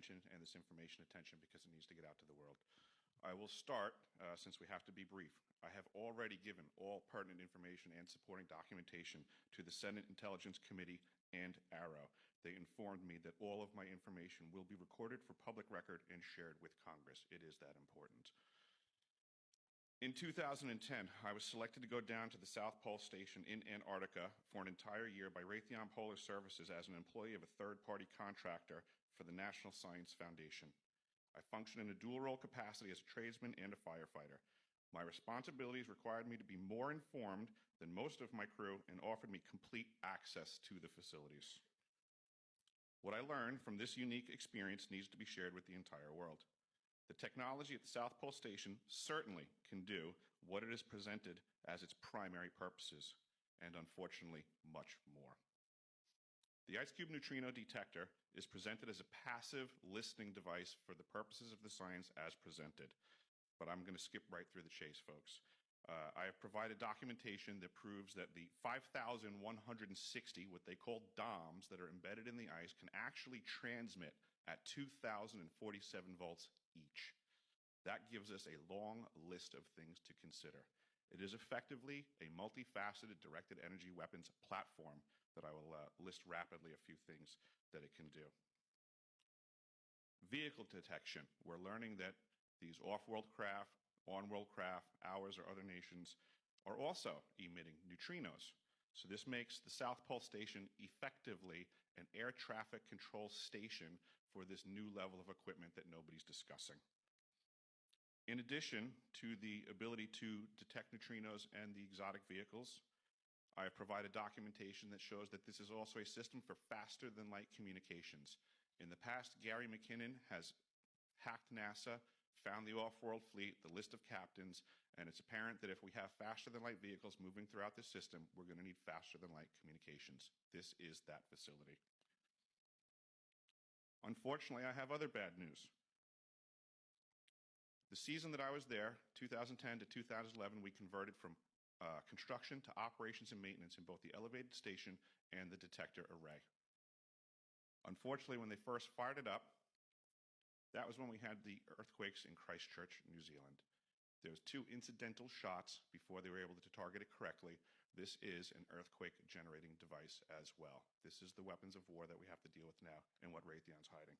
attention and this information attention because it needs to get out to the world. I will start, since we have to be brief. I have already given all pertinent information and supporting documentation to the Senate Intelligence Committee and ARROW. They informed me that all of my information will be recorded for public record and shared with Congress. It is that important. In 2010, I was selected to go down to the South Pole Station in Antarctica for an entire year by Raytheon Polar Services as an employee of a third-party contractor for the National Science Foundation. I functioned in a dual-role capacity as a tradesman and a firefighter. My responsibilities required me to be more informed than most of my crew and offered me complete access to the facilities. What I learned from this unique experience needs to be shared with the entire world. The technology at the South Pole Station certainly can do what it is presented as its primary purposes, and unfortunately, much more. The Ice Cube neutrino detector is presented as a passive listening device for the purposes of the science as presented. But I'm going to skip right through the chase, folks. I have provided documentation that proves that the 5,160, what they call DOMs, that are embedded in the ice can actually transmit at 2,047 volts each. That gives us a long list of things to consider. It is effectively a multifaceted directed energy weapons platform that I will list rapidly a few things that it can do. Vehicle detection. We're learning that these off-world craft, on-world craft, ours or other nations, are also emitting neutrinos. So this makes the South Pole Station effectively an air traffic control station for this new level of equipment that nobody's discussing. In addition to the ability to detect neutrinos and the exotic vehicles, I have provided documentation that shows that this is also a system for faster than light communications. In the past, Gary McKinnon has hacked NASA, found the off-world fleet, the list of captains, and it's apparent that if we have faster than light vehicles moving throughout the system, we're going to need faster than light communications. This is that facility. Unfortunately, I have other bad news. The season that I was there, 2010 to 2011, we converted from construction to operations and maintenance in both the elevated station and the detector array. Unfortunately, when they first fired it up, that was when we had the earthquakes in Christchurch, New Zealand. There was 2 incidental shots before they were able to target it correctly. This is an earthquake generating device as well. This is the weapons of war that we have to deal with now and what Raytheon's hiding.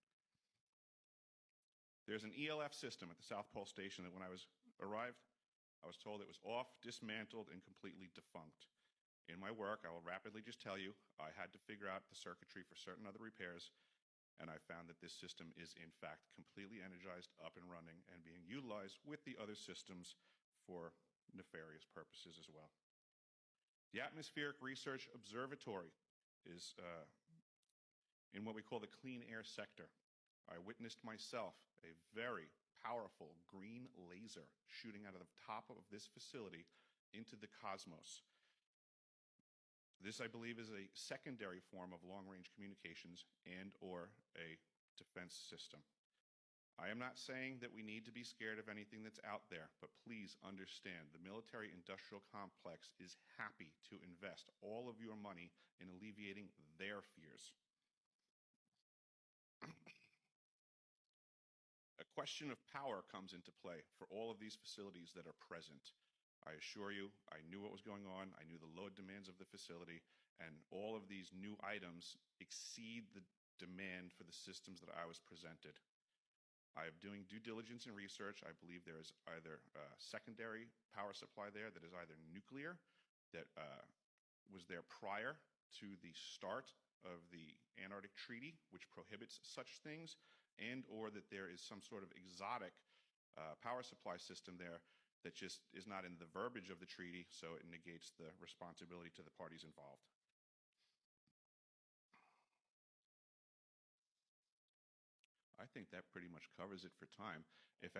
There's an ELF system at the South Pole Station that when I arrived, I was told it was off, dismantled, and completely defunct. In my work, I will rapidly just tell you, I had to figure out the circuitry for certain other repairs, and I found that this system is in fact completely energized, up and running, and being utilized with the other systems for nefarious purposes as well. The Atmospheric Research Observatory is in what we call the clean air sector. I witnessed myself a very powerful green laser shooting out of the top of this facility into the cosmos. This, I believe, is a secondary form of long-range communications and or a defense system. I am not saying that we need to be scared of anything that's out there, but please understand the military-industrial complex is happy to invest all of your money in alleviating their fears. A question of power comes into play for all of these facilities that are present. I assure you, I knew what was going on, I knew the load demands of the facility, and all of these new items exceed the demand for the systems that I was presented. I am doing due diligence and research. I believe there is either a secondary power supply there that is either nuclear, that was there prior to the start of the Antarctic Treaty, which prohibits such things, and or that there is some sort of exotic power supply system there that just is not in the verbiage of the treaty, so it negates the responsibility to the parties involved. I think that pretty much covers it for time. If